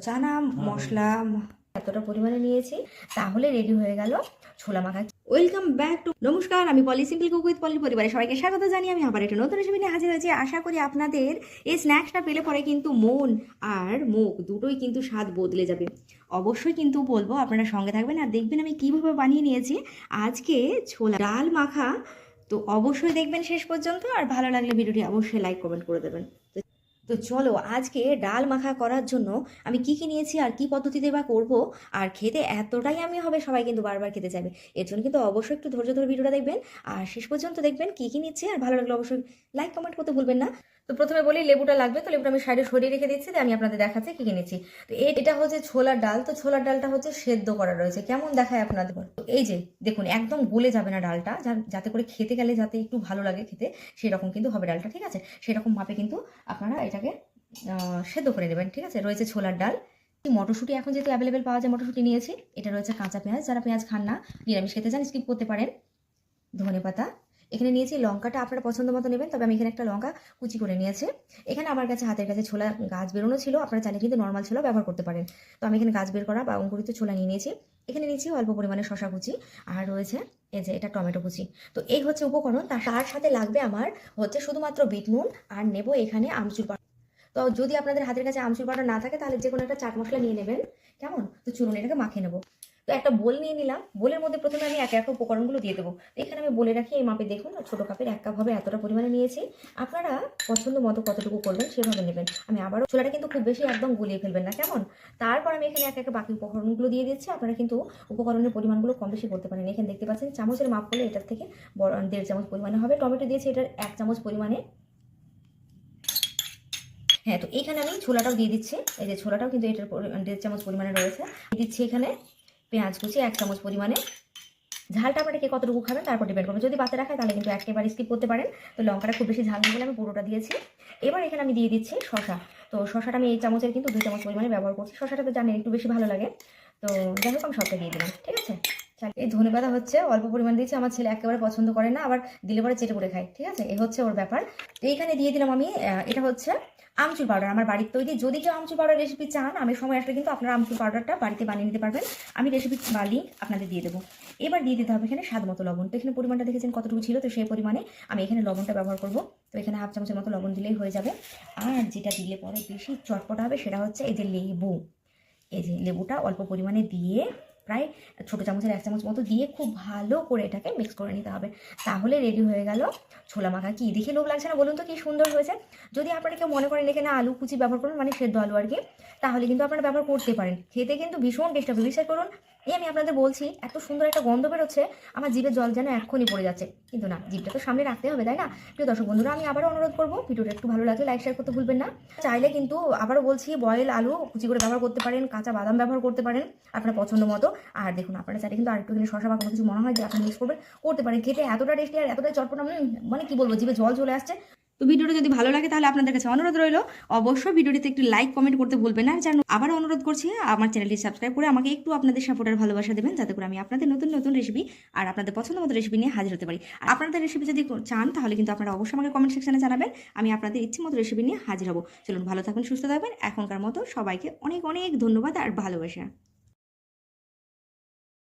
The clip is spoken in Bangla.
চানা মশলা এতটা পরিমাণে নিয়েছি, তাহলে রেডি হয়ে গেল ছোলা মাখা। ওয়েলকাম ব্যাক টু, নমস্কার, আমি পলি, সিম্পল কুক উইথ পলির পরিবারে সবাইকে স্বাগত জানিয়ে আমি আবার একটা নতুন রেসিপি নিয়ে হাজির হয়েছি। আশা করি আপনাদের এই স্ন্যাক্সটা পেলে পরে কিন্তু মন আর মুখ দুটোই কিন্তু স্বাদ বদলে যাবে। অবশ্যই কিন্তু বলবো আপনারা সঙ্গে থাকবেন আর দেখবেন আমি কীভাবে বানিয়ে নিয়েছি আজকে ছোলা ডাল মাখা। তো অবশ্যই দেখবেন শেষ পর্যন্ত, আর ভালো লাগলে ভিডিওটি অবশ্যই লাইক কমেন্ট করে দেবেন। তো চলো, আজকে ডাল মাখা করার জন্য আমি কি কি নিয়েছি আর কি পদ্ধতিতে বা করবো, আর খেতে এতটাই আমি হবে সবাই কিন্তু বারবার খেতে চাইবে। এর জন্য কিন্তু অবশ্যই একটু ধৈর্য ধরে ভিডিওটা দেখবেন আর শেষ পর্যন্ত দেখবেন কি কি নিচ্ছি, আর ভালো লাগলে অবশ্যই লাইক কমেন্ট করতে ভুলবেন না। তো প্রথমে বলি লেবুটা লাগবে, তো লেবুটা আমি সাইডে সরিয়ে রেখে দিচ্ছি, আমি আপনাদের দেখাচ্ছি কি কি নিচ্ছি। তো এটা হচ্ছে ছোলার ডাল, তো ছোলার ডালটা হচ্ছে সেদ্ধ করা রয়েছে, কেমন দেখায় আপনাদের। তো এই যে দেখুন, একদম গলে যাবে না ডালটা, যাতে করে খেতে গেলে যাতে একটু ভালো লাগে খেতে, সেরকম কিন্তু হবে ডালটা, ঠিক আছে। সেরকম মাপে কিন্তু আপনারা এটাকে সেদ্ধ করে নেবেন, ঠিক আছে। রয়েছে ছোলার ডাল, মটরশুঁটি এখন যেহেতু অ্যাভেলেবেল পাওয়া যায় মটরশুঁটি নিয়েছি। এটা রয়েছে কাঁচা পেঁয়াজ, যারা পেঁয়াজ খান না, নিরামিষ খেতে চান স্কিপ করতে পারেন। ধনে পাতা এখানে নিয়েছি, লঙ্কাটা আপনারা পছন্দ মতো নেবেন, তবে আমি এখানে একটা লঙ্কা কুচি করে নিয়েছি। এখানে আমার কাছে হাতের কাছে ছোলা গাছ বেরোনো ছিল, আপনারা চাইলে কিন্তু নর্মাল ছোলা ব্যবহার করতে পারেন। তো আমি এখানে গাছ বের করা বা অঙ্কুরিত ছোলা নিয়ে নিয়েছি। এখানে নিয়েছি অল্প পরিমাণে শশা কুচি, আর রয়েছে এই যে এটা টমেটো কুচি। তো এই হচ্ছে উপকরণ। তার সাথে লাগবে আমার হচ্ছে শুধুমাত্র বিট নুন, আর নেব এখানে আমচুর। তো যদি আপনাদের হাতের কাছে আমচুর পাউডার না থাকে তাহলে যে কোনো একটা চাট মশলা নিয়ে নেবেন, কেমন। তো চলুন এটাকে মাখিয়ে নেবো। তো একটা বোল নিয়ে নিলাম, বোলের মধ্যে প্রথমে আমি এক এক উপকরণগুলো দিয়ে দেবো। এখানে আমি বলে রাখি, এই মাপে দেখুন, ছোটো কাপের 1 কাপ হবে, এতটা পরিমাণে নিয়েছি। আপনারা পছন্দ মতো কতটুকু করবেন সেভাবে নেবেন। আমি আবারও ছোলাটা কিন্তু খুব বেশি একদম গুলিয়ে ফেলবেন না, কেমন। তারপর আমি এখানে এক এক বাকি উপকরণগুলো দিয়ে দিচ্ছি। আপনারা কিন্তু উপকরণের পরিমাণগুলো কম বেশি করতে পারেন। এখানে দেখতে পাচ্ছেন চামচের মাপ করলে এটার থেকে 1.5 চামচ পরিমাণে হবে। টমেটো দিয়েছি এটার 1 চামচ পরিমাণে। হ্যাঁ, তো এখানে আমি ছোলাটাও দিয়ে দিচ্ছি, এই যে ছোলাটাও কিন্তু এটার 1.5 চামচ পরিমাণে রয়েছে। দিচ্ছি এখানে পেঁয়াজ কুচি 1 চামচ পরিমাণে। ঝালটা আপনারা কে কতটুকু খাবেন তারপর ডিপেন্ড করবে। যদি বাচ্চারা খায় তাহলে কিন্তু একেবারে স্কিপ করতে পারেন। তো লঙ্কাটা খুব বেশি ঝাল নেই বলে আমি পুরোটা দিয়েছি। এবার এখানে আমি দিয়ে দিচ্ছি শশা। তো শশাটা আমি এই চামচের কিন্তু 2 চামচ পরিমাণে ব্যবহার করছি। শশাটা তো জানেন একটু বেশি ভালো লাগে, তো যাই হোক আমি সবটা দিয়ে দিলাম, ঠিক আছে। এই ধনেপাতা হচ্ছে অল্প পরিমাণ দিয়েছি, আমার ছেলে একেবারে পছন্দ করে না, আবার দিলে পরে চেটে পড়ে খায়, ঠিক আছে। এ হচ্ছে ওর ব্যাপার। তো এইখানে দিয়ে দিলাম আমি এটা হচ্ছে আমচুর পাউডার, আমার বাড়ির তৈরি। যদি কেউ আমচুর পাউডার রেসিপি চান, আমি সময় আসলে কিন্তু আপনারা আমচুর পাউডারটা বাড়িতে বানিয়ে নিতে পারবেন। আমি রেসিপি লিঙ্ক আপনাদের দিয়ে দেবো। এবার দিয়ে দিতে হবে এখানে স্বাদ মতো লবণ। তো এখানে পরিমাণটা দেখেছেন কতটুকু ছিল, তো সেই পরিমাণে আমি এখানে লবণটা ব্যবহার করব। তো এখানে 1/2 চামচের মতো লবণ দিলেই হয়ে যাবে। আর যেটা দিলে পরে বেশি চটপটা হবে সেটা হচ্ছে এই যে লেবু। এই যে লেবুটা অল্প পরিমাণে দিয়ে, প্রায় ছোটো চামচের 1 চামচ মতো দিয়ে খুব ভালো করে এটাকে মিক্স করে নিতে হবে। তাহলে রেডি হয়ে গেল ছোলা মাখা। কি দেখে লোভ লাগছে না বলুন তো, কি সুন্দর হয়েছে। যদি আপনারা কেউ মনে করেন এখানে আলু কুচি ব্যবহার করুন, মানে সেদ্ধ আলু আর কি, তাহলে কিন্তু আপনারা ব্যবহার করতে পারেন। খেতে কিন্তু ভীষণ টেস্ট হবে, বিশ্বাস করুন। এই আমি আপনাদের বলছি, এত সুন্দর একটা গন্ধ বেরোচ্ছে, আমার জিভের জল যেন এক্ষুনি পড়ে যাচ্ছে। কিন্তু না, জিভটা তো সামনে রাখতে হবে, তাই না। প্রিয় দর্শক বন্ধুরা, আমি আবারও অনুরোধ করবো, ভিডিওটা একটু ভালো লাগলে লাইক শেয়ার করতে ভুলবেন না। চাইলে কিন্তু আবারও বলছি, বয়েল আলু কুচি করে ব্যবহার করতে পারেন, কাঁচা বাদাম ব্যবহার করতে পারেন আপনার পছন্দ মতো। আর দেখুন, আপনারা চাইলে কিন্তু আরেকটুখানি শশা বা কোনো কিছু মনে হয় যে আপনি মিক্স করবেন, করতে পারেন। খেতে এতটা টেস্টি আর এতটাই চটপটা, মানে কি বলবো, জিভে জল চলে আসছে। তো ভিডিওটা যদি ভালো লাগে তাহলে আপনাদের কাছে অনুরোধ রইল, অবশ্যই ভিডিওটিতে একটু লাইক কমেন্ট করতে ভুলবেন না। যেন আবারও অনুরোধ করছি, আমার চ্যানেলটি সাবস্ক্রাইব করে আমাকে একটু আপনাদের সাপোর্ট আর ভালোবাসা দেবেন, যাতে করে আমি আপনাদের নতুন নতুন রেসিপি আর আপনাদের পছন্দ মতো রেসিপি নিয়ে হাজির হতে পারি। আর আপনাদের রেসিপি যদি চান তাহলে কিন্তু আপনারা অবশ্যই আমাকে কমেন্ট সেকশনে জানাবেন, আমি আপনাদের ইচ্ছে মতো রেসিপি নিয়ে হাজির হব। চলুন, ভালো থাকবেন, সুস্থ থাকবেন। এখনকার মতো সবাইকে অনেক অনেক ধন্যবাদ আর ভালোবাসা।